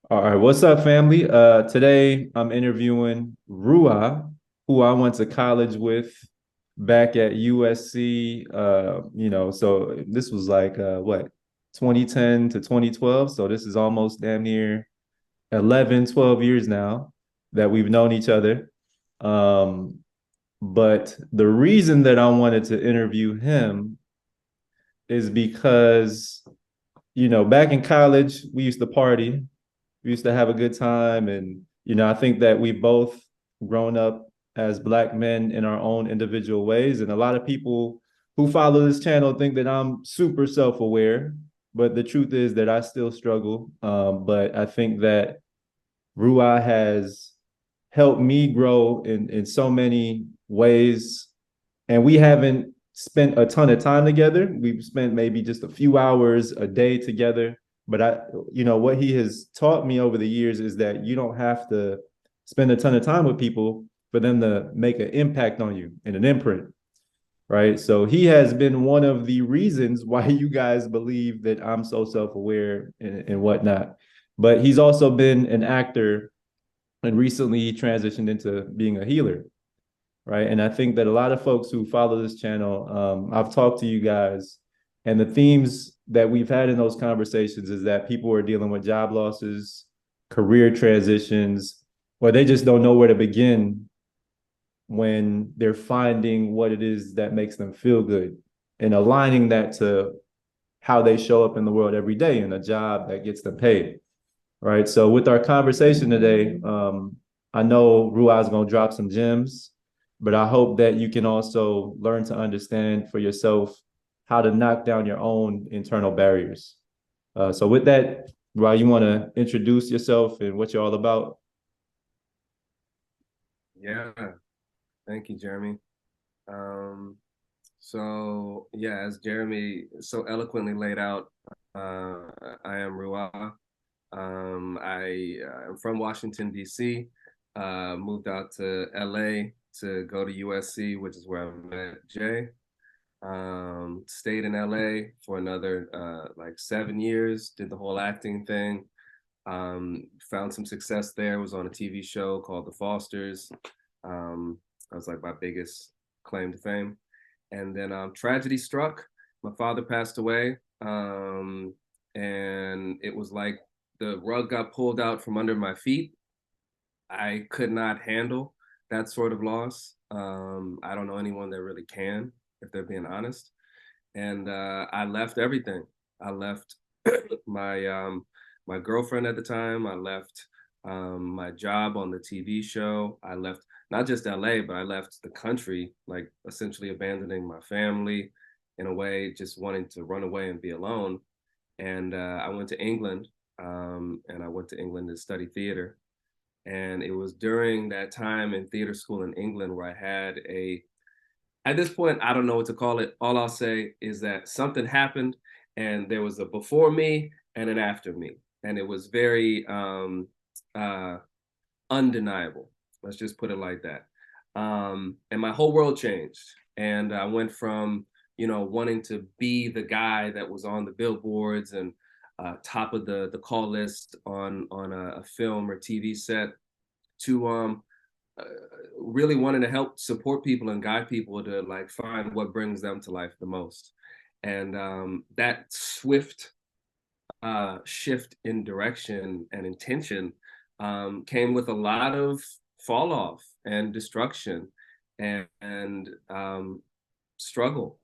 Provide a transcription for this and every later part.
All right, what's up, family? Today I'm interviewing RUA, who I went to college with back at USC. So this was like what, 2010 to 2012. So this is almost damn near 11, 12 years now that we've known each other. Um, but the reason that I wanted to interview him is because, back in college, we used to party. We used to have a good time. And, I think that we both grown up as Black men in our own individual ways. And a lot of people who follow this channel think that I'm super self aware. But the truth is that I still struggle. But I think that Ruai has helped me grow in so many ways. And we haven't spent a ton of time together. We've spent maybe just a few hours a day together. But what he has taught me over the years is that you don't have to spend a ton of time with people for them to make an impact on you and an imprint, right? So he has been one of the reasons why you guys believe that I'm so self-aware and whatnot. But he's also been an actor, and recently he transitioned into being a healer, right? And I think that a lot of folks who follow this channel, I've talked to you guys, and the themes that we've had in those conversations is that people are dealing with job losses, career transitions, or they just don't know where to begin when they're finding what it is that makes them feel good and aligning that to how they show up in the world every day in a job that gets them paid, right? So with our conversation today, I know Ruai is going to drop some gems, but I hope that you can also learn to understand for yourself how to knock down your own internal barriers. So with that, Ruai, you want to introduce yourself and what you're all about? Yeah, thank you, Jeremy. Um, so yeah, as Jeremy so eloquently laid out, I am RUA. I am from Washington, D.C., moved out to LA to go to USC, which is where I met Jay. Stayed in LA for another like 7 years, did the whole acting thing. Found some success there, was on a TV show called The Fosters. That was like my biggest claim to fame. And then tragedy struck. My father passed away. And it was like the rug got pulled out from under my feet. I could not handle that sort of loss. I don't know anyone that really can, if they're being honest. And I left everything. I left my my girlfriend at the time. I left my job on the TV show. I left not just LA, but I left the country, like essentially abandoning my family in a way, just wanting to run away and be alone. And I went to England, and I went to England to study theater. And it was during that time in theater school in England where I had at this point, I don't know what to call it. All I'll say is that something happened and there was a before me and an after me. And it was very uh, undeniable. Let's just put it like that. And my whole world changed. And I went from, wanting to be the guy that was on the billboards and top of the call list on a film or TV set to uh, really wanting to help support people and guide people to like find what brings them to life the most. And that swift shift in direction and intention came with a lot of fall off and destruction and struggle.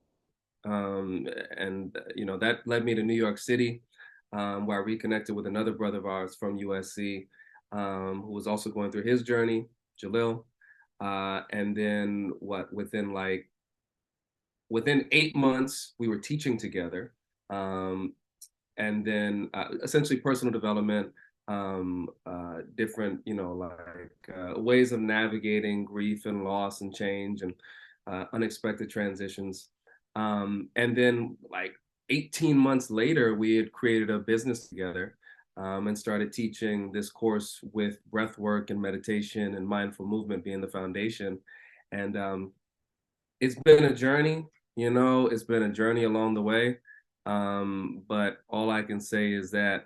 And that led me to New York City, where I reconnected with another brother of ours from USC, who was also going through his journey, Jalil. And then within 8 months, we were teaching together. And then essentially personal development, different, ways of navigating grief and loss and change and unexpected transitions. And then like 18 months later, we had created a business together, and started teaching this course with breath work and meditation and mindful movement being the foundation. And it's been a journey, it's been a journey along the way. But all I can say is that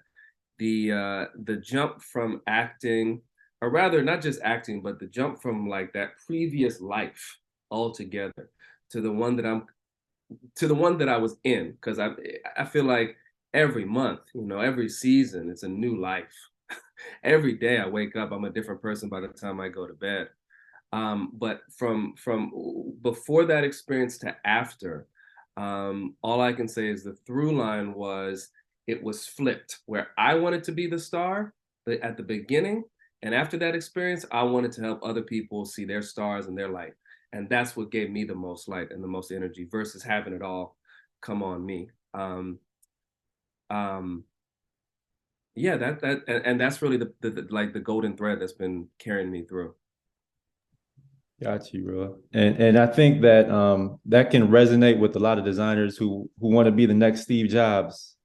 the jump from acting, or rather not just acting, but the jump from like that previous life altogether to the one that I'm to the one that I was in, because I feel like every month, every season, it's a new life. Every day I wake up, I'm a different person by the time I go to bed. But from before that experience to after, all I can say is the through line was it was flipped, where I wanted to be the star at the beginning, and after that experience, I wanted to help other people see their stars and their light, and that's what gave me the most light and the most energy versus having it all come on me. Um, yeah, and that's really the like the golden thread that's been carrying me through. Got you, bro. And I think that that can resonate with a lot of designers who want to be the next Steve Jobs,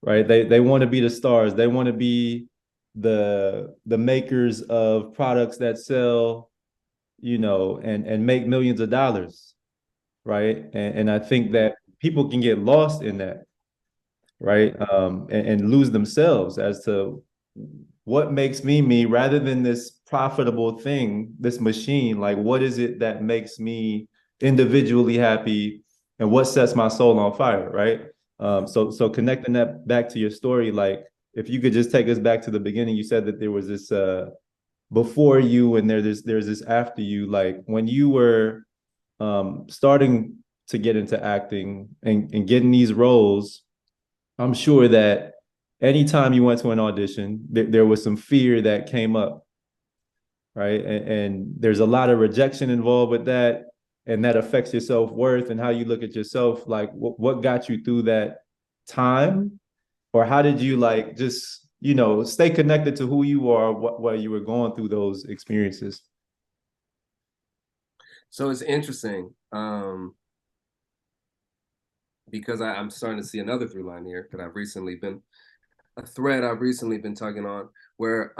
right? They want to be the stars. They want to be the makers of products that sell, and make millions of dollars, right? And I think that people can get lost in that, right? And lose themselves as to what makes me me rather than this profitable thing, this machine. Like, what is it that makes me individually happy and what sets my soul on fire, right? So connecting that back to your story, like if you could just take us back to the beginning, you said that there was this before you and there's this after you, like when you were starting to get into acting and getting these roles. I'm sure that anytime you went to an audition, there was some fear that came up, right? And there's a lot of rejection involved with that, and that affects your self-worth and how you look at yourself. Like, what got you through that time, or how did you like just stay connected to who you are while you were going through those experiences? So it's interesting, because I'm starting to see another through line here that I've recently been a thread I've recently been tugging on, where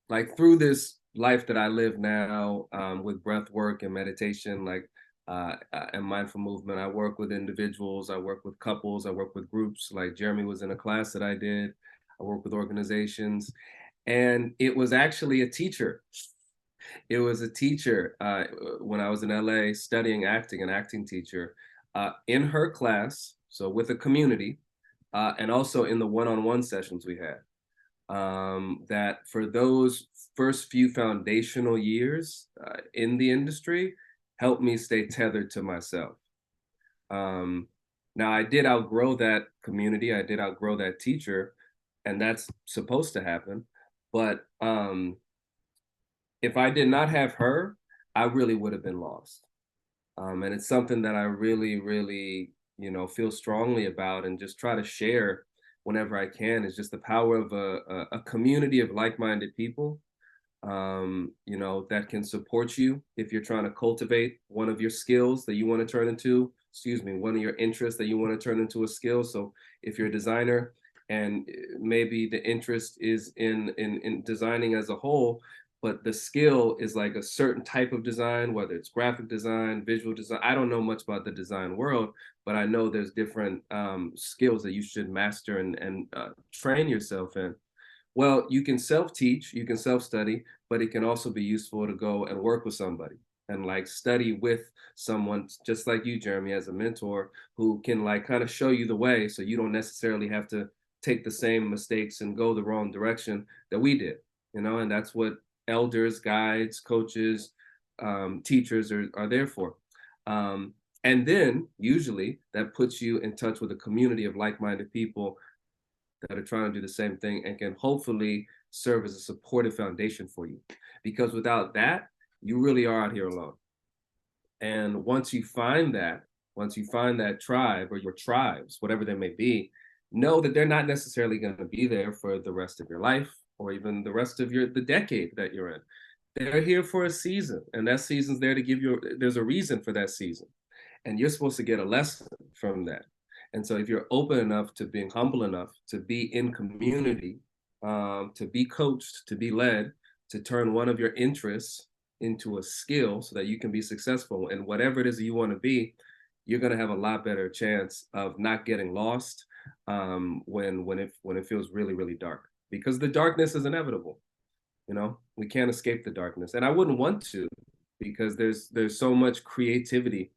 like through this life that I live now, with breath work and meditation, like and mindful movement, I work with individuals, I work with couples, I work with groups. Like Jeremy was in a class that I did. I work with organizations, and it was actually a teacher. It was a teacher when I was in LA studying acting, an acting teacher, in her class, so with a community, and also in the one-on-one sessions we had. That for those first few foundational years in the industry helped me stay tethered to myself. Um, Now, I did outgrow that community, I did outgrow that teacher, and that's supposed to happen. But if I did not have her, I really would have been lost. And it's something that I really, really, feel strongly about and just try to share whenever I can. Is just the power of a community of like-minded people, that can support you if you're trying to cultivate one of your skills that you want to turn into, excuse me, one of your interests that you want to turn into a skill. So if you're a designer and maybe the interest is in designing as a whole, but the skill is like a certain type of design, whether it's graphic design, visual design. I don't know much about the design world, but I know there's different skills that you should master and train yourself in. Well, you can self-teach, you can self-study, but it can also be useful to go and work with somebody and like study with someone just like you, Jeremy, as a mentor who can like kind of show you the way so you don't necessarily have to take the same mistakes and go the wrong direction that we did, and that's what elders, guides, coaches, teachers are there for. And then usually that puts you in touch with a community of like-minded people that are trying to do the same thing and can hopefully serve as a supportive foundation for you. Because without that, you really are out here alone. And once you find that tribe or your tribes, whatever they may be, know that they're not necessarily going to be there for the rest of your life or even the rest of the decade that you're in. They're here for a season, and that season's there to give you. There's a reason for that season, and you're supposed to get a lesson from that. And so, if you're open enough to being humble enough to be in community, to be coached, to be led, to turn one of your interests into a skill so that you can be successful in whatever it is that you want to be, you're going to have a lot better chance of not getting lost, when it feels really, really dark, because the darkness is inevitable. You know, we can't escape the darkness, and I wouldn't want to, because there's so much creativity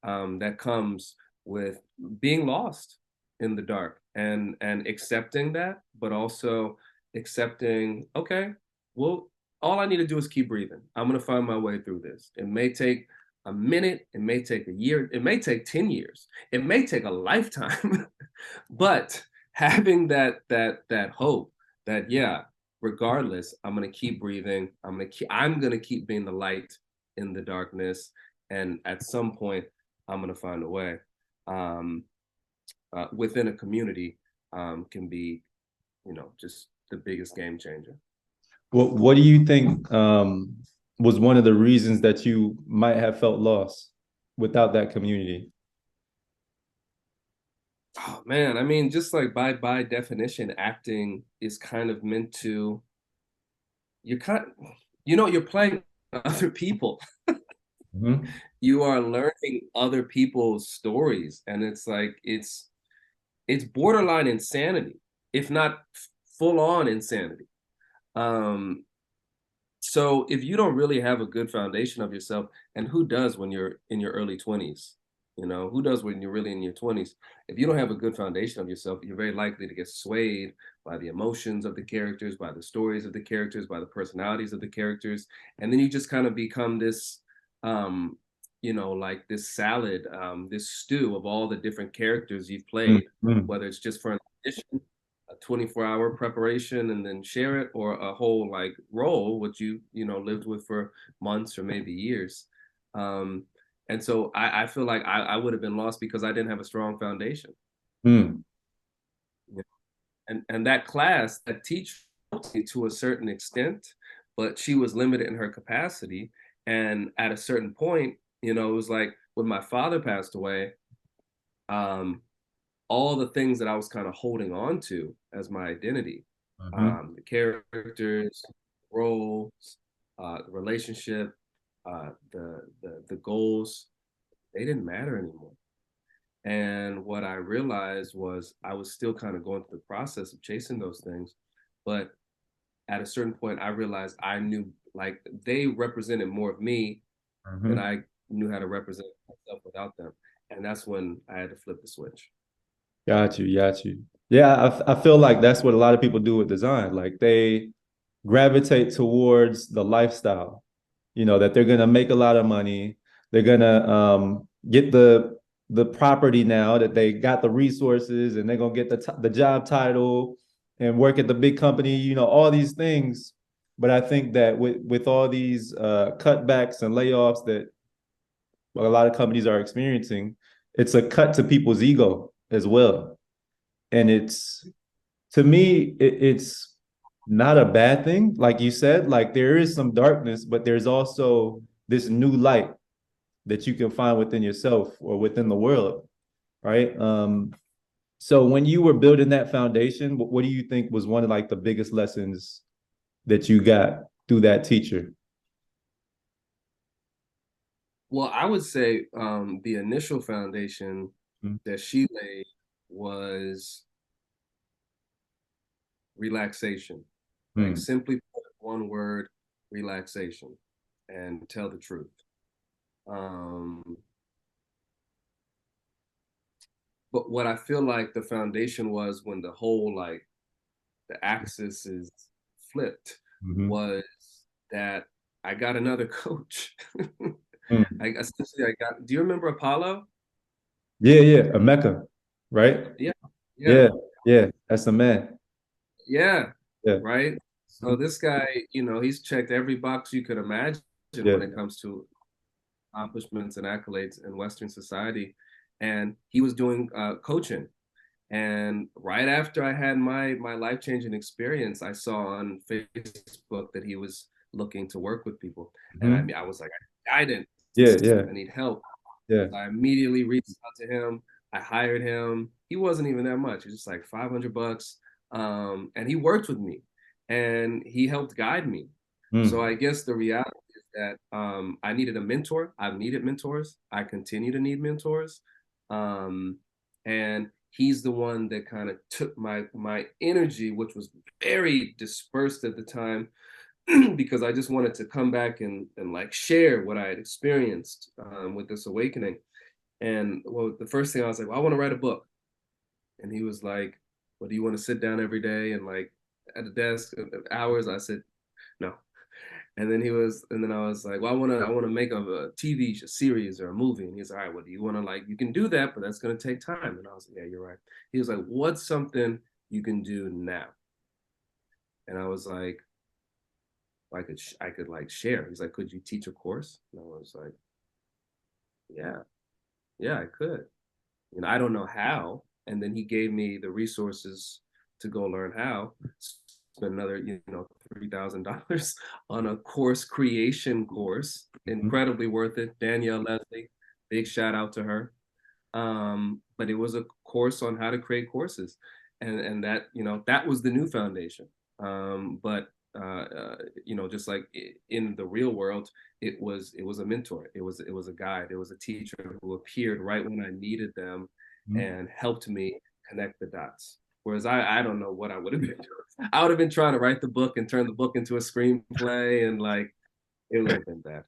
that comes with being lost in the dark, and accepting that, but also accepting, okay, well, all I need to do is keep breathing. I'm gonna find my way through this. It may take a minute, it may take a year, it may take 10 years, it may take a lifetime, but having that hope that, yeah, regardless, I'm gonna keep breathing. I'm gonna keep being the light in the darkness, and at some point, I'm gonna find a way. Um, Within a community, can be, just the biggest game changer. What do you think was one of the reasons that you might have felt lost without that community? Oh man, I mean, just like by definition, acting is kind of meant to, you're kind, you're playing other people. Mhm. You are learning other people's stories, and it's like it's borderline insanity, if not full on insanity. Um, so if you don't really have a good foundation of yourself, and who does when you're in your early 20s? Who does when you're really in your 20s? If you don't have a good foundation of yourself, you're very likely to get swayed by the emotions of the characters, by the stories of the characters, by the personalities of the characters. And then you just kind of become this, like this salad, this stew of all the different characters you've played, Mhm. whether it's just for an audition, a 24-hour preparation and then share it, or a whole like role which lived with for months or maybe years. And so I feel like I would have been lost because I didn't have a strong foundation. Mm. And that class, that teacher, helped me to a certain extent, but she was limited in her capacity. And at a certain point, it was like when my father passed away, um, all the things that I was kind of holding on to as my identity, Mhm. the characters, roles, the relationship, the goals, they didn't matter anymore. And what I realized was I was still kind of going through the process of chasing those things, but at a certain point, I realized I knew, like, they represented more of me than Mhm. I knew how to represent myself without them. And that's when I had to flip the switch. Got you, got you. Yeah, I feel like that's what a lot of people do with design. Like they gravitate towards the lifestyle, that they're gonna make a lot of money. They're gonna get the property now that they got the resources, and they're gonna get the job title and work at the big company, all these things. But I think that with all these cutbacks and layoffs that a lot of companies are experiencing, it's a cut to people's ego as well. And it's to me, it's not a bad thing. Like you said, like there is some darkness, but there's also this new light that you can find within yourself or within the world, right? So when you were building that foundation, what do you think was one of like the biggest lessons that you got through that teacher? Well, I would say the initial foundation that she laid was relaxation. Like, Mm-hmm. simply put, one word, relaxation, and tell the truth. Um, but what I feel like the foundation was, when the whole, like, the axis is flipped, Mm-hmm. was that I got another coach. Mm. I got. Do you remember Apollo? Yeah, yeah, a Mecca, right? Yeah, yeah, Yeah, yeah, that's a man. yeah. Yeah. Right. So Mhm. this guy, he's checked every box you could imagine Yeah. when it comes to accomplishments and accolades in Western society, and he was doing coaching. And right after I had my life changing experience, I saw on Facebook that he was looking to work with people, and Mhm. I was like, I need guidance, Yeah, yeah, I need help. yeah. I immediately reached out to him. I hired him. He wasn't even that much. It was just like $500. And he worked with me, and he helped guide me. So Mm. I guess the reality is that I needed a mentor. I've needed mentors. I continue to need mentors. Um, and he's the one that kind of took my energy, which was very dispersed at the time, because I just wanted to come back and like share what I had experienced with this awakening. And well, the first thing I was like, well, I want to write a book. And he was like, well, do you want to sit down every day and like at a desk hours? I said, no. And then I was like, well, I want to make a TV series or a movie. And he's like, all right, well, do you want to like, you can do that, but that's going to take time. And I was like, yeah, you're right. He was like, what's something you can do now? And I was like, I could like share. He's like, could you teach a course? And I was like, yeah, yeah, I could. You know, I don't know how. And then he gave me the resources to go learn how. Spent another, $3,000 on a course creation course. Mhm. Incredibly worth it. Danielle Leslie, big shout out to her. But it was a course on how to create courses, and that that was the new foundation. But just like in the real world, it was a mentor, it was a guide, it was a teacher who appeared right when I needed them Mhm. and helped me connect the dots. Whereas I don't know what I would have been doing. I would have been trying to write the book and turn the book into a screenplay, and like it would have been bad.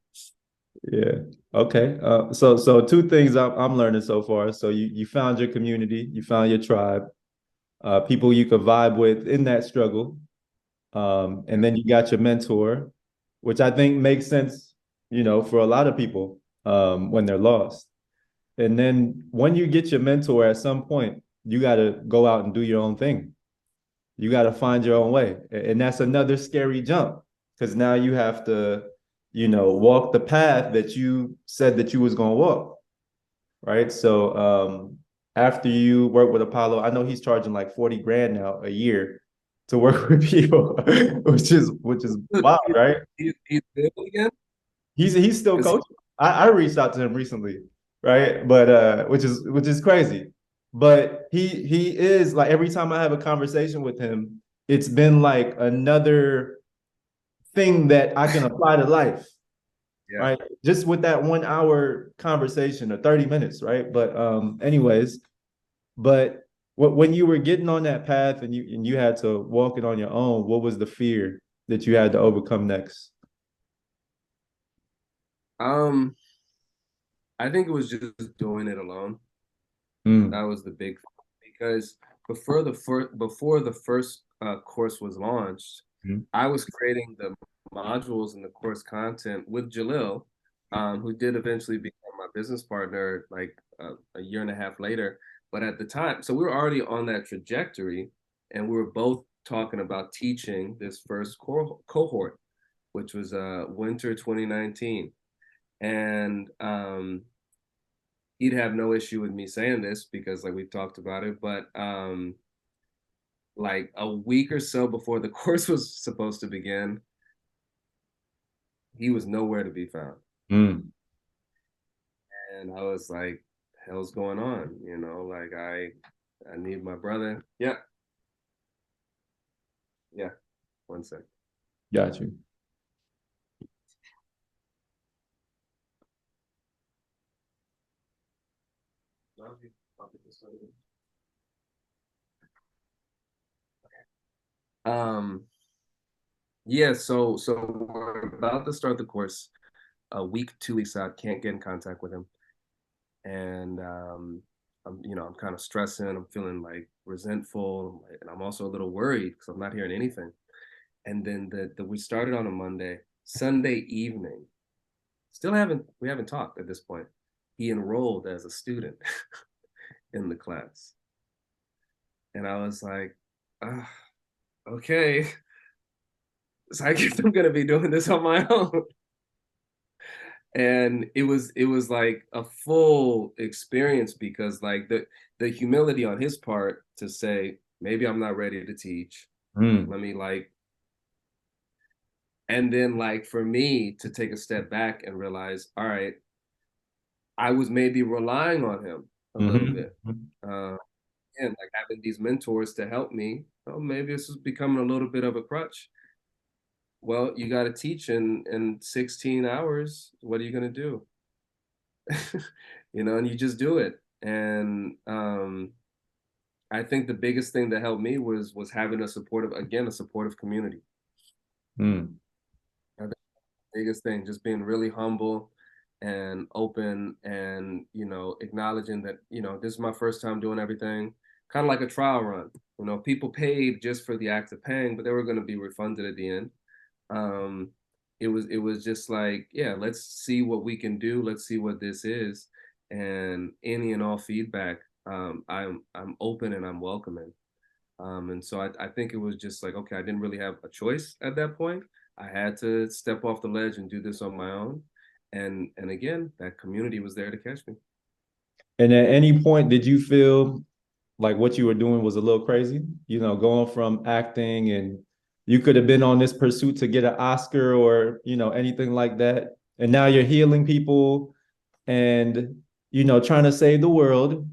Yeah. Okay. So two things I'm learning so far. So you found your community, you found your tribe, people you could vibe with in that struggle. And Yeah. then you got your mentor, which I think makes sense, for a lot of people when they're lost. And then when you get your mentor, at some point, you got to go out and do your own thing. You got to find your own way. And that's another scary jump because now you have to, walk the path that you said that you was going to walk. Right. So after you work with Apollo, I know he's charging like 40 grand now a year to work with people, which is wild, right? He's good again. He's still Is he? coaching. I reached out to him recently, right? But which is crazy. But he is like every time I have a conversation with him, it's been like another thing that I can apply to life, Yeah. right? Just with that 1 hour conversation or 30 minutes, right? But anyways, but when you were getting on that path and you had to walk it on your own, what was the fear that you had to overcome next? Um, I think it was just doing it alone. Mm, That was the big because before the first course was launched, mm, I was creating the modules and the course content with Jalil, who did eventually become my business partner like a year and a half later. But at the time, so we were already on that trajectory, and we were both talking about teaching this first cohort, which was winter 2019. And he'd have no issue with me saying this because like we've talked about it, but like a week or so before the course was supposed to begin, he was nowhere to be found. mm. And I was like, hell's going on? Like I need my brother. Yeah, yeah. One sec. Got you. Um, yeah, so we're about to start the course. A week, 2 weeks out, can't get in contact with him. And I'm kind of stressing. I'm feeling like resentful, and I'm also a little worried because I'm not hearing anything. And then we started on a Monday, Sunday evening. We haven't talked at this point. He enrolled as a student in the class, and I was like, okay, so I guess I'm gonna be doing this on my own. And it was like a full experience because like the humility on his part to say maybe I'm not ready to teach, Mm, let me like, and then like for me to take a step back and realize, all right, I was maybe relying on him a little mhm, bit, uh and like having these mentors to help me. Oh, maybe this is becoming a little bit of a crutch. Well, you got to teach in 16 hours. What are you going to do? And you just do it. And I think the biggest thing that helped me was having a supportive community. Mm. I think the biggest thing, just being really humble and open, and acknowledging that this is my first time doing everything, kind of like a trial run. People paid just for the act of paying, but they were going to be refunded at the end. um it was just like, yeah, let's see what we can do, let's see what this is, and any and all feedback, I'm open and I'm welcoming. And so I think it was just like, okay, I didn't really have a choice at that point. I had to step off the ledge and do this on my own, and again, that community was there to catch me. And at any point, did you feel like what you were doing was a little crazy? Going from acting, and you could have been on this pursuit to get an Oscar or, anything like that. And now you're healing people and, trying to save the world.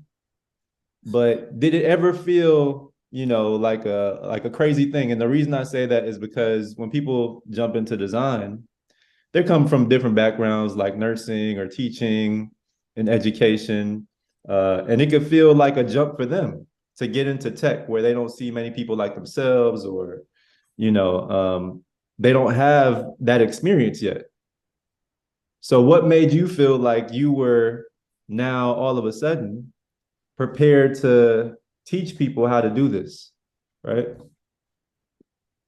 But did it ever feel, like a crazy thing? And the reason I say that is because when people jump into design, they come from different backgrounds like nursing or teaching and education. And it could feel like a jump for them to get into tech where they don't see many people like themselves, or, you know, um, they don't have that experience yet. So what made you feel like you were now all of a sudden prepared to teach people how to do this, right?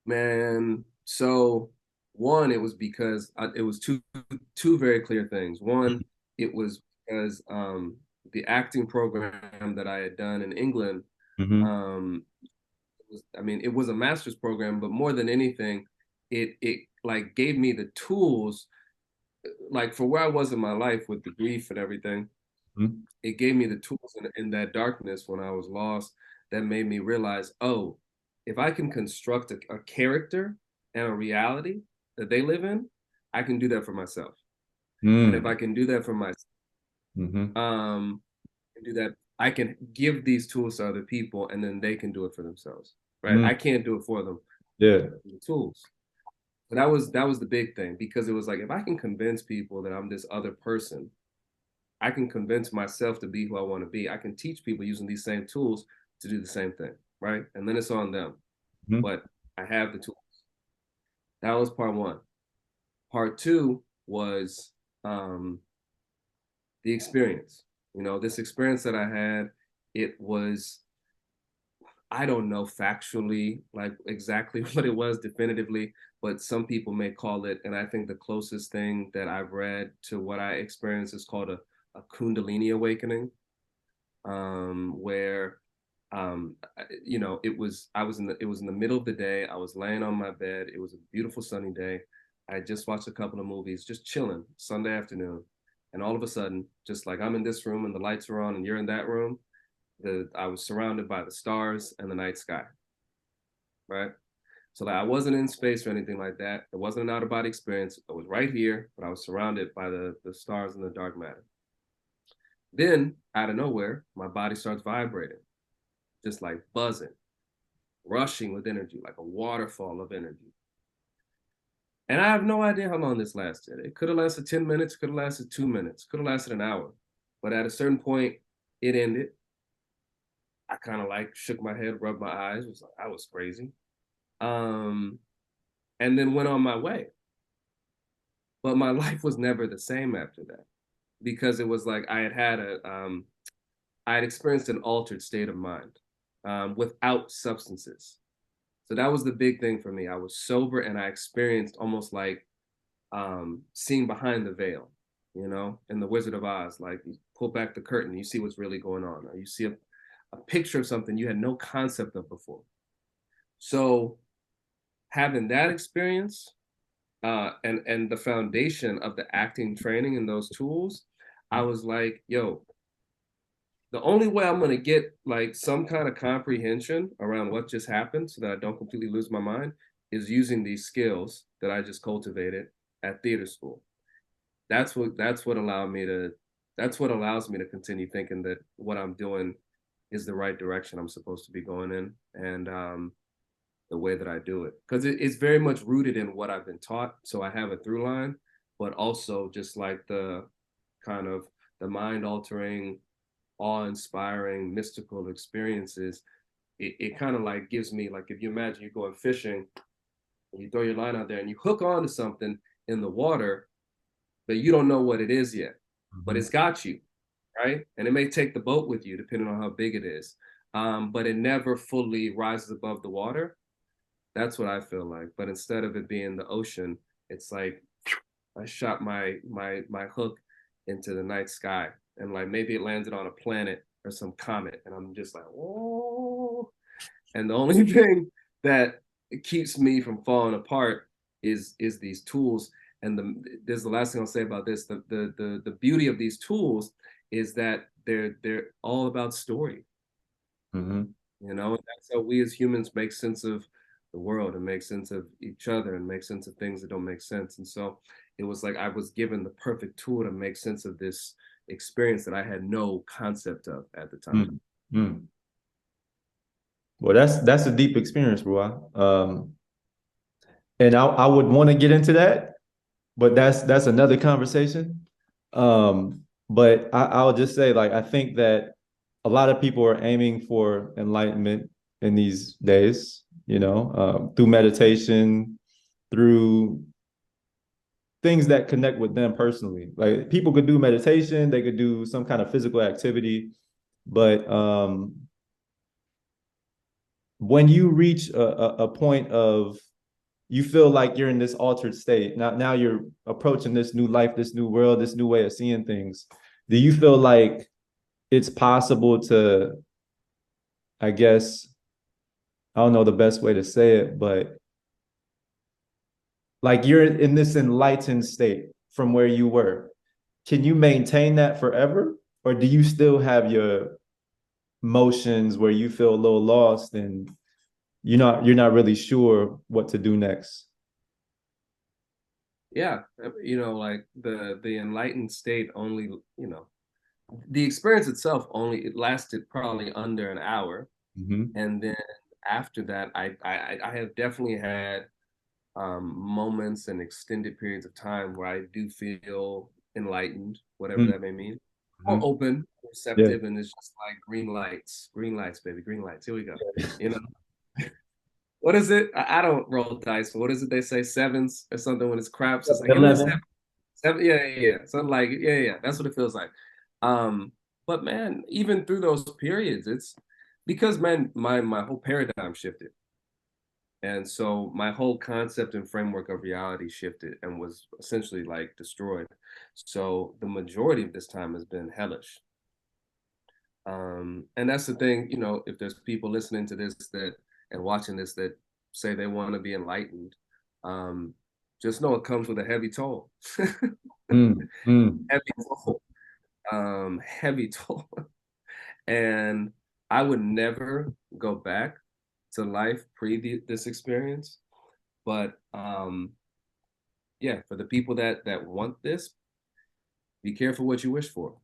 Man, so one, it was because it was two very clear things. One, it was because the acting program that I had done in England, Mm-hmm. I mean, it was a master's program, but more than anything, it like gave me the tools, like for where I was in my life with the grief and everything. Mm-hmm. It gave me the tools in that darkness when I was lost, that made me realize, oh, if I can construct a character and a reality that they live in, I can do that for myself. And if I can do that for myself, Mm-hmm. do that, I can give these tools to other people, and then they can do it for themselves. Right? Mm-hmm. I can't do it for them. Yeah. The tools. But that was the big thing, because it was like, if I can convince people that I'm this other person, I can convince myself to be who I want to be. I can teach people using these same tools to do the same thing, right? And then it's on them. Mm-hmm. But I have the tools. That was part one. Part two was um, the experience. This experience that I had, it was, I don't know factually like exactly what it was definitively, but some people may call it, and I think the closest thing that I've read to what I experienced is called a Kundalini awakening, where it was in the middle of the day. I was laying on my bed. It was a beautiful sunny day. I had just watched a couple of movies, just chilling Sunday afternoon, and all of a sudden, just like I'm in this room and the lights are on and you're in that room, I was surrounded by the stars and the night sky, right? So like I wasn't in space or anything like that. It wasn't an out of body experience. I was right here, but I was surrounded by the stars and the dark matter. Then out of nowhere, my body starts vibrating, just like buzzing, rushing with energy, like a waterfall of energy. And I have no idea how long this lasted. It could have lasted 10 minutes, could have lasted 2 minutes, could have lasted an hour. But at a certain point, it ended. I kind of like shook my head, rubbed my eyes, was like, I was crazy. Um, and then went on my way. But my life was never the same after that, because it was like I had experienced an altered state of mind, without substances. So that was the big thing for me. I was sober and I experienced almost like seeing behind the veil, in the Wizard of Oz. Like you pull back the curtain, you see what's really going on, or you see a picture of something you had no concept of before. So having that experience, and the foundation of the acting training and those tools, I was like, yo, the only way I'm going to get like some kind of comprehension around what just happened so that I don't completely lose my mind is using these skills that I just cultivated at theater school. That's what allowed me to that's what allows me to continue thinking that what I'm doing is the right direction I'm supposed to be going in, and the way that I do it, because it's very much rooted in what I've been taught. So I have a through line, but also just like the kind of the mind altering, awe inspiring, mystical experiences it kind of like gives me, like, if you imagine you're going fishing and you throw your line out there and you hook onto something in the water, but you don't know what it is yet, but Mm-hmm. it's got you, right? And it may take the boat with you depending on how big it is, but it never fully rises above the water. That's what I feel like. But instead of it being the ocean, it's like I shot my hook into the night sky, and like maybe it landed on a planet or some comet, and I'm just like, oh. And the only thing that keeps me from falling apart is these tools. And this is the last thing I'll say about this. The beauty of these tools is that they're all about story. Mm-hmm. You know, and that's how we as humans make sense of the world and make sense of each other and make sense of things that don't make sense. And so it was like I was given the perfect tool to make sense of this experience that I had no concept of at the time. Mm-hmm. Well, that's a deep experience, bro. And I would want to get into that, but that's another conversation. But I'll just say, like, I think that a lot of people are aiming for enlightenment in these days, through meditation, through things that connect with them personally. Like people could do meditation, they could do some kind of physical activity, but when you reach a point of you feel like you're in this altered state. Now you're approaching this new life, this new world, this new way of seeing things. Do you feel like it's possible to, I guess, I don't know the best way to say it, but like you're in this enlightened state from where you were. Can you maintain that forever? Or do you still have your motions where you feel a little lost and you're not really sure what to do next? Yeah, like the enlightened state only, the experience itself only it lasted probably under an hour, Mm-hmm. and then after that, I have definitely had moments and extended periods of time where I do feel enlightened, whatever that may mean, or Mm-hmm. open, Yeah. receptive, and it's just like green lights, baby, green lights. Here we go. You know, what is it? I don't roll dice. What is it they say? Sevens or something when it's craps. It's like, give me a seven. 11. Seven, yeah, yeah, yeah. Something like, yeah, yeah. That's what it feels like. Um, but man, even through those periods, it's because man, my whole paradigm shifted. And so my whole concept and framework of reality shifted and was essentially like destroyed. So the majority of this time has been hellish. And that's the thing, if there's people listening to this that and watching this that say they want to be enlightened, um, just know it comes with a heavy toll. Mm, mm, Heavy toll. Heavy toll. And I would never go back to life pre this experience. But yeah, for the people that want this, be careful what you wish for,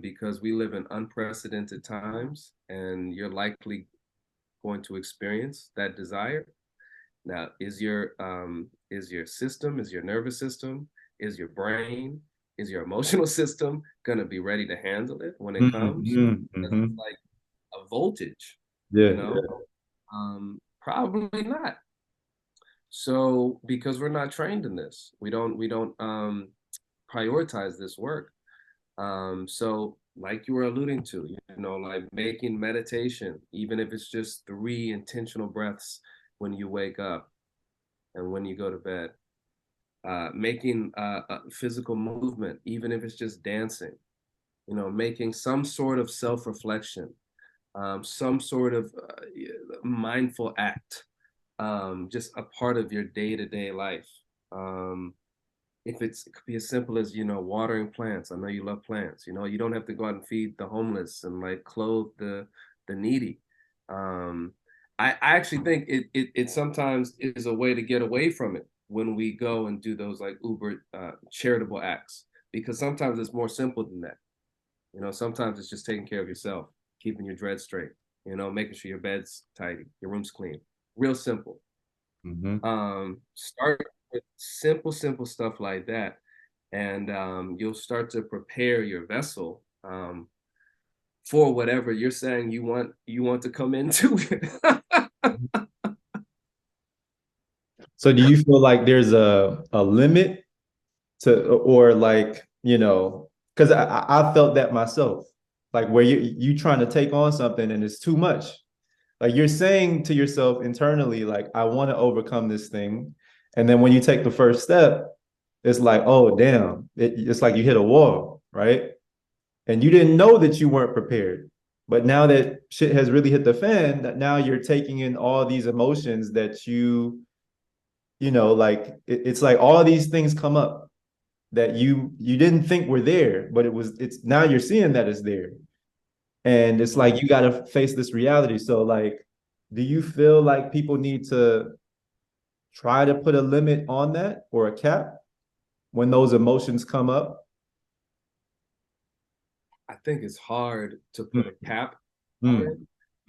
because we live in unprecedented times, and you're likely going to experience that desire. Now, is your system, is your nervous system, is your brain, is your emotional system going to be ready to handle it when it mm, comes? mm, It's mhm. like a voltage, you Yeah. know? Probably not. So because we're not trained in this, we don't prioritize this work. So like you were alluding to, like making meditation, even if it's just 3 intentional breaths when you wake up and when you go to bed, making physical movement, even if it's just dancing, making some sort of self-reflection, some sort of mindful act, just a part of your day-to-day life. Um, if it could be as simple as watering plants. I know you love plants. You don't have to go out and feed the homeless and like clothe the needy. um I actually think it sometimes is a way to get away from it when we go and do those like uber charitable acts, because sometimes it's more simple than that. Sometimes it's just taking care of yourself, keeping your dread straight, making sure your bed's tidy, your room's clean. Real simple. Mhm. Start with simple stuff like that, and you'll start to prepare your vessel for whatever you're saying you want to come into it. So do you feel like there's a limit to, or like, because I felt that myself, like where you trying to take on something and it's too much. Like you're saying to yourself internally, like, I want to overcome this thing. And then when you take the first step, it's like, oh, damn, it's like you hit a wall, right? And you didn't know that you weren't prepared. But now that shit has really hit the fan, that now you're taking in all these emotions that like it's like all these things come up that you didn't think were there, but it's now you're seeing that it's there. And it's like you got to face this reality. So like, do you feel like people need to try to put a limit on that or a cap when those emotions come up? I think it's hard to put Mm, a cap on it.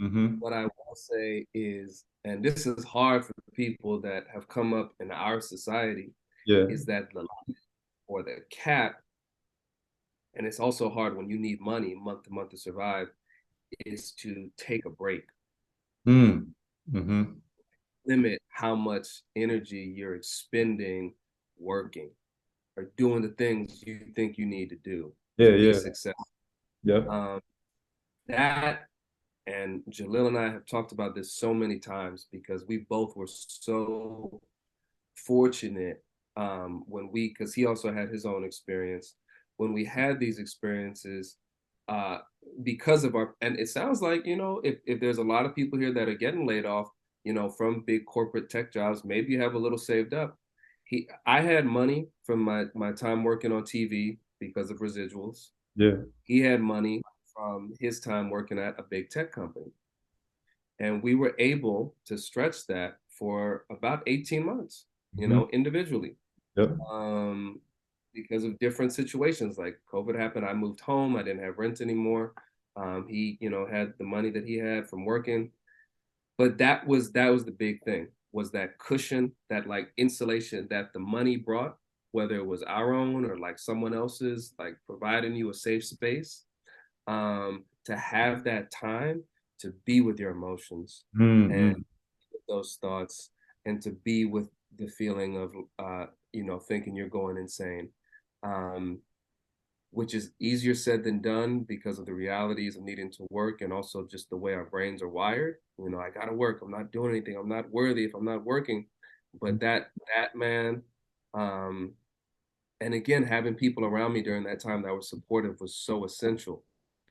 mm, mm-hmm. What I will say is, and this is hard for people that have come up in our society, Yeah. is that the or the cap, and it's also hard when you need money month to month to survive, is to take a break. Mm, mm-hmm. Limit how much energy you're expending working or doing the things you think you need to do Yeah, to be yeah. successful. Yep. Um, that and Jalil and I have talked about this so many times because we both were so fortunate when because he also had his own experience. When we had these experiences, uh, because of our, and it sounds like, if there's a lot of people here that are getting laid off, from big corporate tech jobs, maybe you have a little saved up. I had money from my time working on TV because of residuals. Yeah. He had money from his time working at a big tech company. And we were able to stretch that for about 18 months, Mm-hmm. individually. Yep. Um, because of different situations. Like COVID happened, I moved home, I didn't have rent anymore. He, had the money that he had from working. But that was the big thing, was that cushion, that like insulation that the money brought, whether it was our own or like someone else's, like providing you a safe space, to have that time to be with your emotions and Mm-hmm. those thoughts, and to be with the feeling of thinking you're going insane, um, which is easier said than done because of the realities of needing to work and also just the way our brains are wired. I gotta work, I'm not doing anything, I'm not worthy if I'm not working. But that man, um and again, having people around me during that time that were supportive was so essential,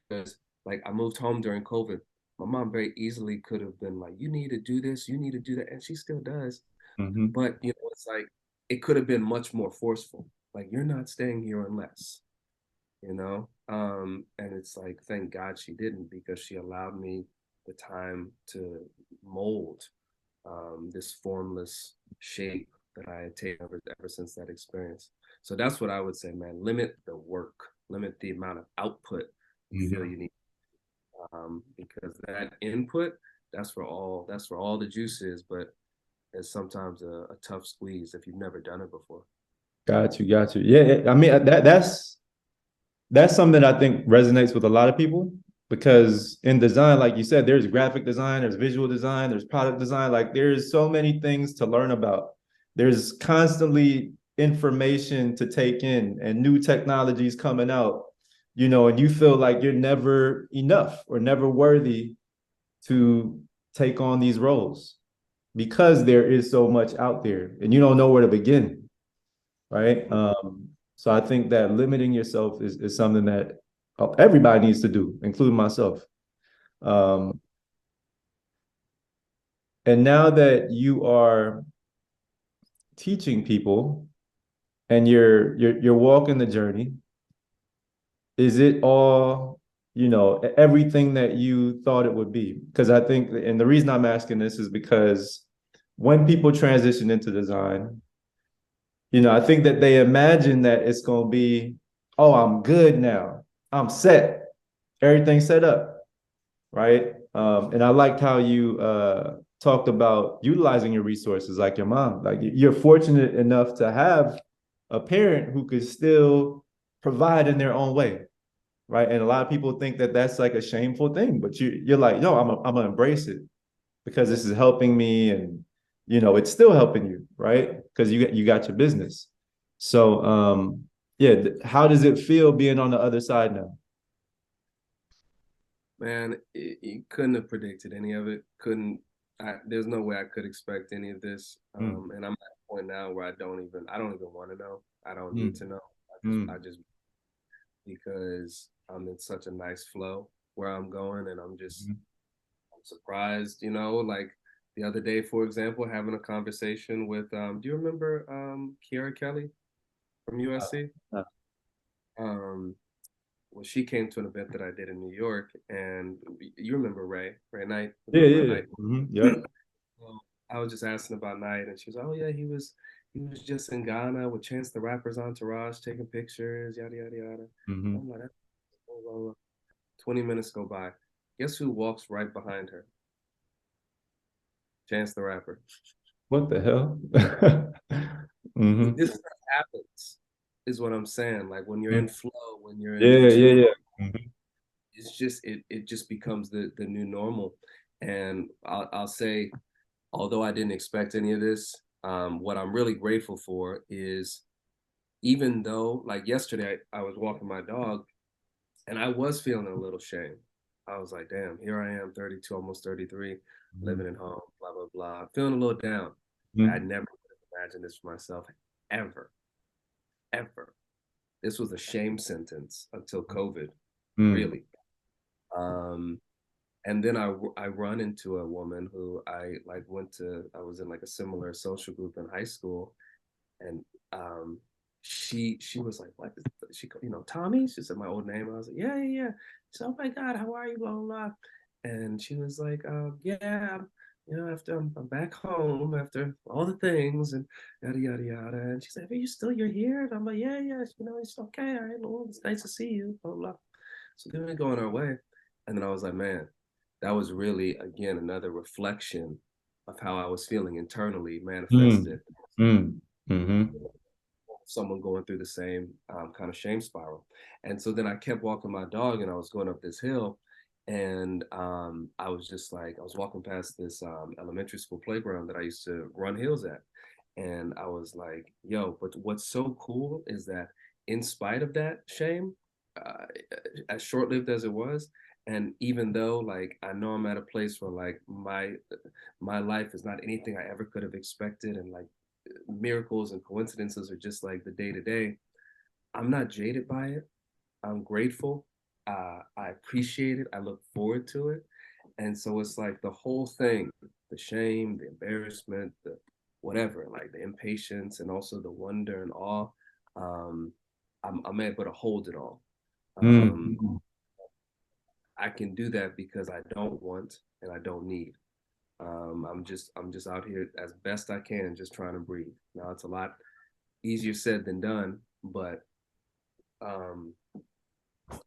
because like I moved home during COVID. My mom very easily could have been like, you need to do this, you need to do that, and she still does. Mm-hmm. But it's like it could have been much more forceful. Like, you're not staying here unless, and it's like, thank God she didn't, because she allowed me the time to mold this formless shape that I had taken ever since that experience. So that's what I would say, man. Limit the work, limit the amount of output you feel Mm-hmm. you need, because that input, that's where all the juice is, but it's sometimes a tough squeeze if you've never done it before. Got you. Got you. Yeah. I mean, that's something that I think resonates with a lot of people because in design, like you said, there's graphic design, there's visual design, there's product design. Like there's so many things to learn about. There's constantly information to take in and new technologies coming out, and you feel like you're never enough or never worthy to take on these roles because there is so much out there and you don't know where to begin, right? So I think that limiting yourself is something that everybody needs to do, including myself. Um, and now that you are teaching people and you're walking the journey, is it all, everything that you thought it would be? Because I think, and the reason I'm asking this is because when people transition into design, I think that they imagine that it's going to be, oh, I'm good now. I'm set. Everything's set up, right? And I liked how you talked about utilizing your resources like your mom. Like you're fortunate enough to have a parent who could still provide in their own way. right? And a lot of people think that that's like a shameful thing, but you're like, no, I'm gonna embrace it because this is helping me, and it's still helping you, right? Because you got your business. So yeah, how does it feel being on the other side now? Man, you couldn't have predicted any of it. Couldn't. There's no way I could expect any of this. Mm, And I'm at a point now where I don't even want to know. I don't need mm, to know. I mm, just because I'm in such a nice flow where I'm going, and I'm surprised. Like the other day, for example, having a conversation with. Do you remember Kiara Kelly from USC? uh, Um, well, she came to an event that I did in New York, and you remember Ray Knight? yeah, Remember yeah, Knight? yeah. Yep. Well, I was just asking about Knight, and she was, oh yeah, he was just in Ghana with Chance the Rapper's entourage taking pictures, yada yada yada. Hmm. I'm like, blah, blah, blah. 20 minutes go by. Guess who walks right behind her? Chance the Rapper. What the hell? Hmm. This stuff happens, is what I'm saying. Like when you're in flow, when you're in the Yeah, yeah, tune, yeah. Hmm. it's just it just becomes the new normal. And I'll say, although I didn't expect any of this, what I'm really grateful for is even though, like yesterday, I was walking my dog and I was feeling a little shame. I was like, damn, here I am, 32, almost 33, living at home, blah, blah, blah. Feeling a little down. I Hmm. never would have imagined this for myself ever, ever. This was a shame sentence until COVID, Hmm. really. Um, and then I run into a woman who I was in like a similar social group in high school, and she was like, "What?" She, Tommy. She said my old name. I was like, "Yeah, yeah, yeah." She said, "Oh my God, how are you?" Blah blah blah. And she was like, "Yeah, after I'm back home after all the things and yada yada yada." And she said, "Are you still you're here?" And I'm like, "Yeah, yeah." It's okay. All right, well, it's nice to see you. Blah blah. So then we go on our way, and then I was like, "Man, that was really again another reflection of how I was feeling internally Hmm. manifested." Hmm. Hmm. Someone going through the same kind of shame spiral. And so then I kept walking my dog and I was going up this hill. And I was just like, I was walking past this elementary school playground that I used to run hills at. And I was like, yo, but what's so cool is that in spite of that shame, uh, as short lived as it was, and even though like I know I'm at a place where like my life is not anything I ever could have expected, and like miracles and coincidences are just like the day to day. I'm not jaded by it. I'm grateful. I appreciate it. I look forward to it. And so it's like the whole thing, the shame, the embarrassment, the whatever, like the impatience and also the wonder and awe. Um, I'm able to hold it all. Um, Hmm. I can do that because I don't want and I don't need. I'm just out here as best I can, just trying to breathe. Now it's a lot easier said than done, but um,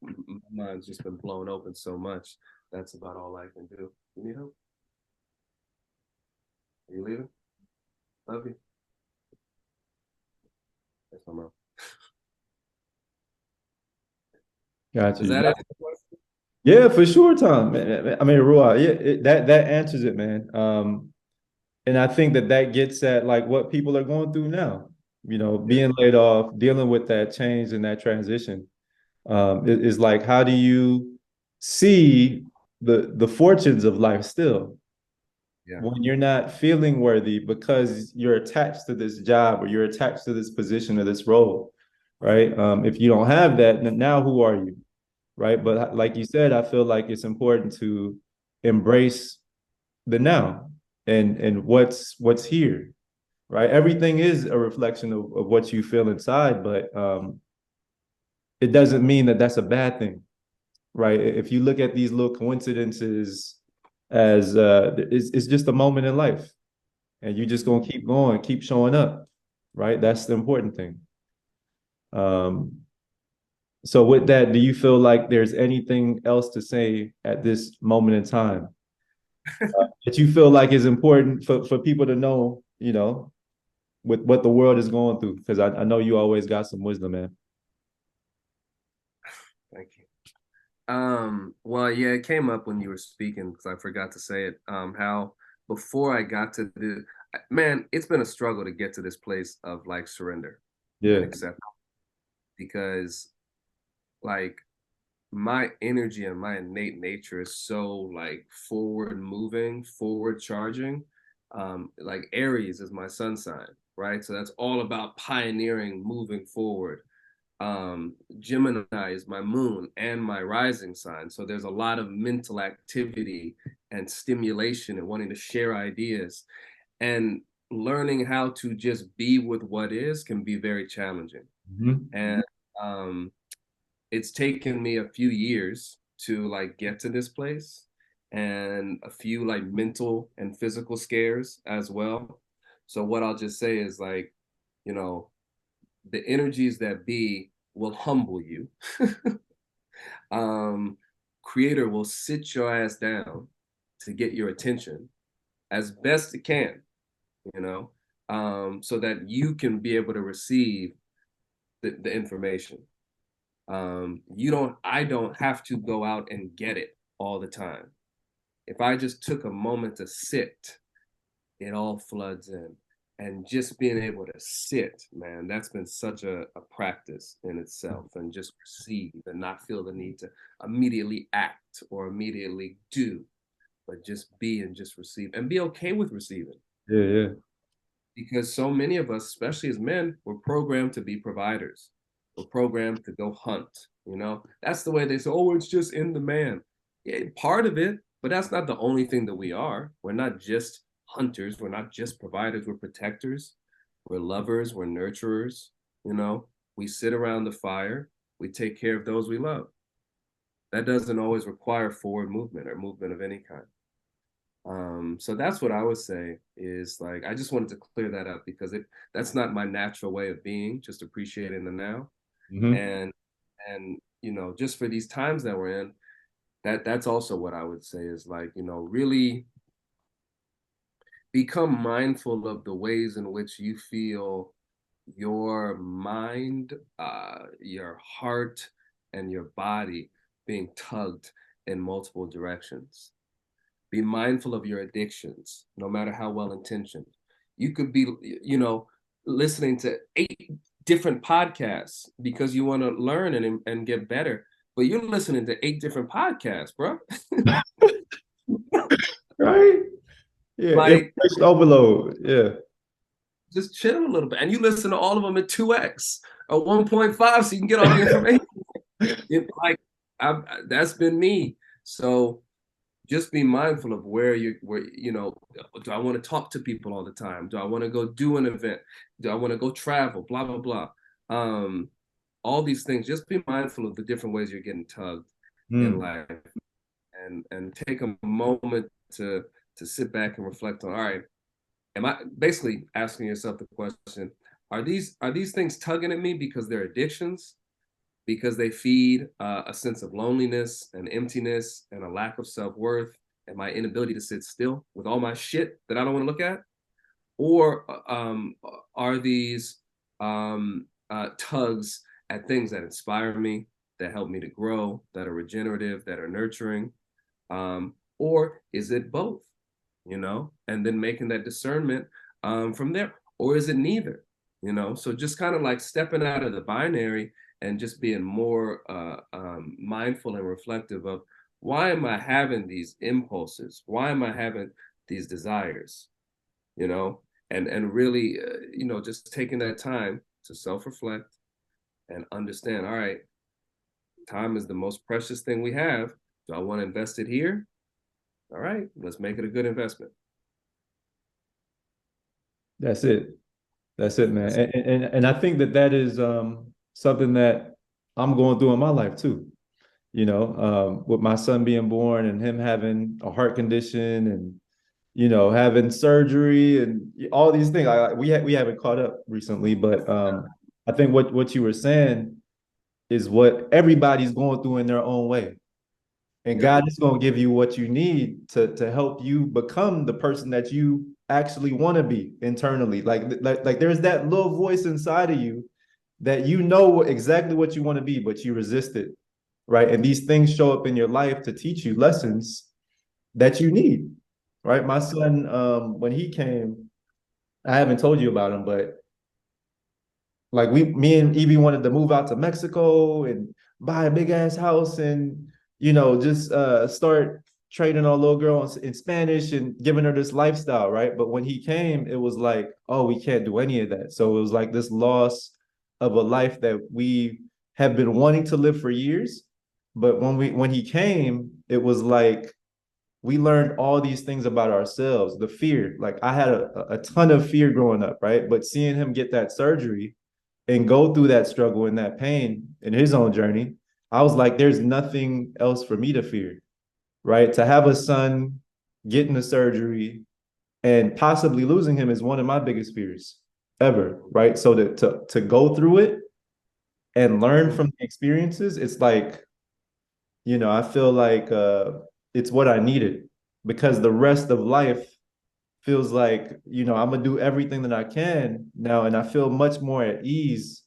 my mind's just been blown open so much. That's about all I can do. You need help? Are you leaving? Love you. That's my mom. Got Does you. that answer the question? Yeah, for sure, Tom. I mean, Ruah, yeah, that answers it, man. And I think that gets at like what people are going through now. Yeah, Being laid off, dealing with that change and that transition. Is like, how do you see the fortunes of life still yeah, when you're not feeling worthy because you're attached to this job or you're attached to this position or this role, right? If you don't have that, now who are you? Right. But like you said, I feel like it's important to embrace the now and what's here. Right. Everything is a reflection of what you feel inside, but it doesn't mean that that's a bad thing. Right. If you look at these little coincidences as it's just a moment in life and you just gonna keep going, keep showing up. Right. That's the important thing. Um, so with that, do you feel like there's anything else to say at this moment in time that you feel like is important for people to know, with what the world is going through? Because I know you always got some wisdom, man. thank you. Well, yeah, it came up when you were speaking because I forgot to say it. How before I got to the man, it's been a struggle to get to this place of like surrender and Yeah. accept because like my energy and my innate nature is so like forward moving, forward charging. Like Aries is my sun sign, right? So that's all about pioneering, moving forward. Gemini is my moon and my rising sign. So there's a lot of mental activity and stimulation and wanting to share ideas. And learning how to just be with what is can be very challenging. Mhm. And it's taken me a few years to like get to this place and a few like mental and physical scares as well. So what I'll just say is like, you know, the energies that be will humble you. um, Creator will sit your ass down to get your attention as best it can, you know, so that you can be able to receive the information. I don't have to go out and get it all the time. If I just took a moment to sit, it all floods in. And just being able to sit, man, that's been such a practice in itself, and just receive and not feel the need to immediately act or immediately do, but just be and just receive and be okay with receiving. Yeah, yeah. Because so many of us, especially as men, we're programmed to be providers. We're programmed to go hunt. You know, that's the way they say, oh, it's just in the man. Yeah, part of it, but that's not the only thing that we are. We're not just hunters. We're not just providers. We're protectors. We're lovers. We're nurturers. You know, we sit around the fire. We take care of those we love. That doesn't always require forward movement or movement of any kind. So that's what I would say is like I just wanted to clear that up because it that's not my natural way of being, just appreciating the now. Hmm. And you know, just for these times that we're in, that's also what I would say is like, you know, really become mindful of the ways in which you feel your mind, your heart, and your body being tugged in multiple directions. Be mindful of your addictions, no matter how well intentioned. You could be, you know, listening to 8 different podcasts because you want to learn and get better, but you're listening to 8 different podcasts, bro. Right? Yeah, Like, information overload. Yeah. just chill a little bit. And you listen to all of them at 2x or 1.5 so you can get all the information. Like, that's been me. So just be mindful of where you know, do I want to talk to people all the time? Do I want to go do an event? Do I want to go travel? Blah blah blah. um all these things, just be mindful of the different ways you're getting tugged in Mm. life, and take a moment to sit back and reflect on, all right, am I basically asking yourself the question, are these things tugging at me because they're addictions, because they feed a sense of loneliness and emptiness and a lack of self-worth and my inability to sit still with all my shit that I don't want to look at? Or are these tugs at things that inspire me, that help me to grow, that are regenerative, that are nurturing? Or is it both, you know? And then making that discernment from there. Or is it neither, you know? So just kind of like stepping out of the binary and just being more mindful and reflective of, why am I having these impulses? Why am I having these desires? You know, and really, you know, just taking that time to self-reflect and understand, all right, time is the most precious thing we have. Do I want to invest it here? All right, let's make it a good investment. That's it. That's it, man. And I think that that is something that I'm going through in my life too. You know, with my son being born and him having a heart condition and having surgery and all these things. We haven't caught up recently, but I think what you were saying is what everybody's going through in their own way. And Yep. God is going to give you what you need to help you become the person that you actually want to be internally. Like there's that little voice inside of you that you know exactly what you want to be, but you resist it, right? And these things show up in your life to teach you lessons that you need, right? My son, when he came, I haven't told you about him, but like me and Evie wanted to move out to Mexico and buy a big ass house and just start training our little girl in Spanish and giving her this lifestyle, right? But when he came, it was like, oh, we can't do any of that. So it was like this loss of a life that we have been wanting to live for years. But when he came, it was like we learned all these things about ourselves. The fear, like I had a ton of fear growing up, right? But seeing him get that surgery and go through that struggle and that pain in his own journey, I was like, there's nothing else for me to fear, right? To have a son getting the surgery and possibly losing him is one of my biggest fears ever, right? So to go through it and learn from the experiences, it's like, I feel like it's what I needed because the rest of life feels like, I'm gonna do everything that I can now, and I feel much more at ease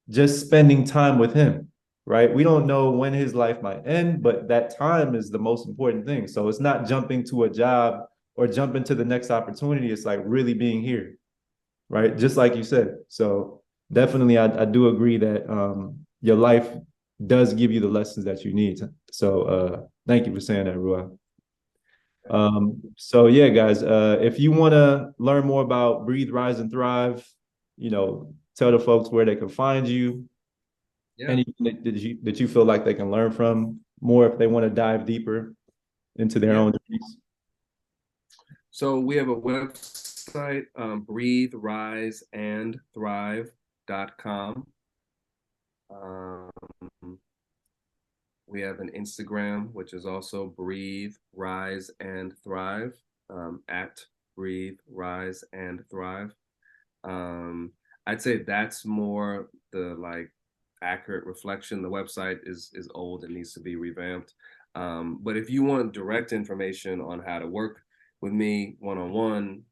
just spending time with him, right? We don't know when his life might end, but that time is the most important thing. So it's not jumping to a job or jumping to the next opportunity. It's like really being here, right? Just like you said. So definitely, I do agree that your life does give you the lessons that you need. So thank you for saying that, Rua. So yeah, guys, if you want to learn more about Breathe, Rise, and Thrive, tell the folks where they can find you. Yeah. Anything that you feel like they can learn from more if they want to dive deeper into their Yeah. own journeys. So we have a website, breatheriseandthrive.com. Um, we have an Instagram, which is also Breathe, Rise, and Thrive, at Breathe, Rise, and Thrive. Um, I'd say that's more the like accurate reflection. The website is old and needs to be revamped. But if you want direct information on how to work with me one on one,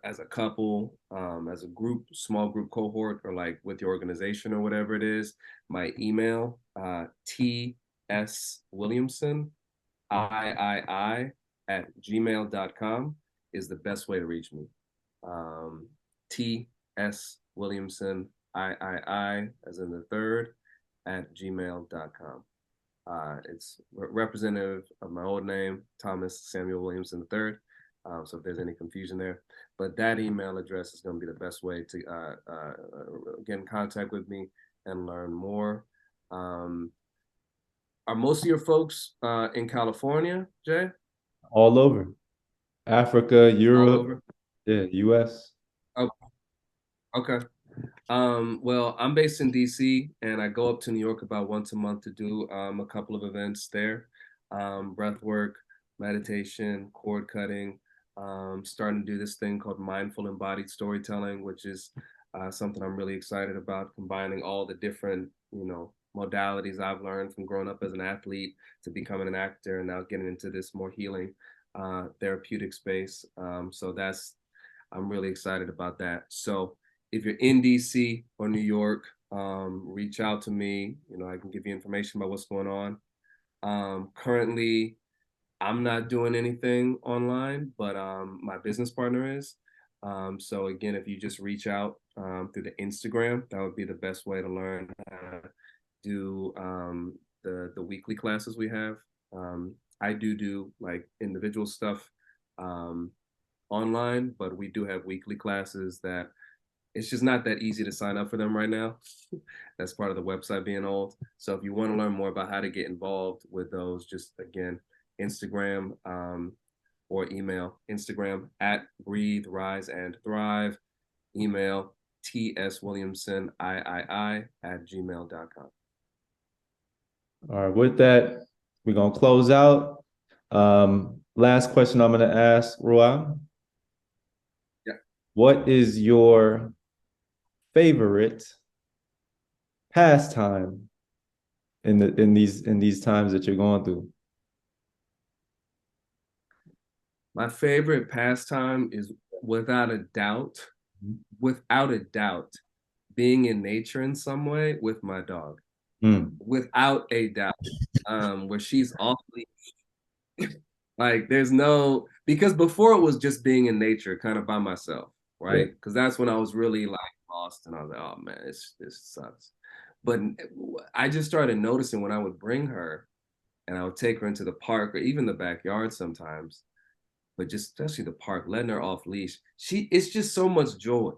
as a couple, as a group, small group cohort, or like with your organization or whatever it is, my email, tswilliamson, I at gmail.com is the best way to reach me. T.S. Williamson, I, as in the third, at gmail.com. It's representative of my old name, Thomas Samuel Williamson III. So if there's any confusion there, but that email address is going to be the best way to get in contact with me and learn more. Um, are most of your folks in California, Jay? All over Africa, All Europe, over? yeah, US. Oh, okay. Well, I'm based in DC and I go up to New York about once a month to do a couple of events there. Breath work, meditation, cord cutting, starting to do this thing called mindful embodied storytelling, which is something I'm really excited about, combining all the different, modalities I've learned from growing up as an athlete to becoming an actor and now getting into this more healing therapeutic space. I'm really excited about that. So if you're in DC or New York, reach out to me. I can give you information about what's going on. Currently, I'm not doing anything online, but my business partner is. So again, if you just reach out through the Instagram, that would be the best way to learn how to do the weekly classes we have. I do like individual stuff online, but we do have weekly classes that it's just not that easy to sign up for them right now. That's part of the website being old. So if you want to learn more about how to get involved with those, just again, Instagram or email. Instagram at Breathe, Rise, and Thrive. Email tswilliamsonii at gmail.com. All right, with that, we're gonna close out. Last question I'm gonna ask, Rua. Yeah. What is your favorite pastime in these times that you're going through? My favorite pastime is without a doubt, being in nature in some way with my dog. Mm. without a doubt. Where she's off leash. Like there's no, because before it was just being in nature, kind of by myself, Yeah. right? Because that's when I was really like lost, and I was like, oh man, this sucks. But I just started noticing when I would bring her and I would take her into the park or even the backyard sometimes, but just especially the park, letting her off leash. It's just so much joy,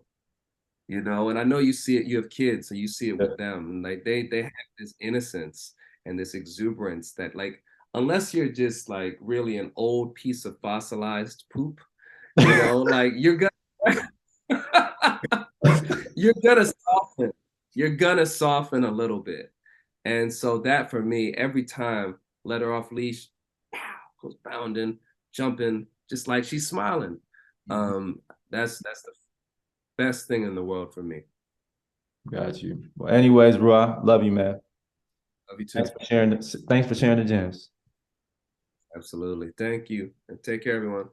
you know. And I know you see it, you have kids, so you see it with them. And like they have this innocence and this exuberance that like unless you're just like really an old piece of fossilized poop, you know, like you're gonna you're gonna soften. You're gonna soften a little bit. And so that for me, every time, let her off leash, pow, goes bounding, jumping, just like she's smiling. Um, that's the best thing in the world for me. Got you. Well, anyways, bro, love you, man. Love you too. Thanks for sharing. Thanks for sharing the gems. Absolutely. Thank you. And take care, everyone.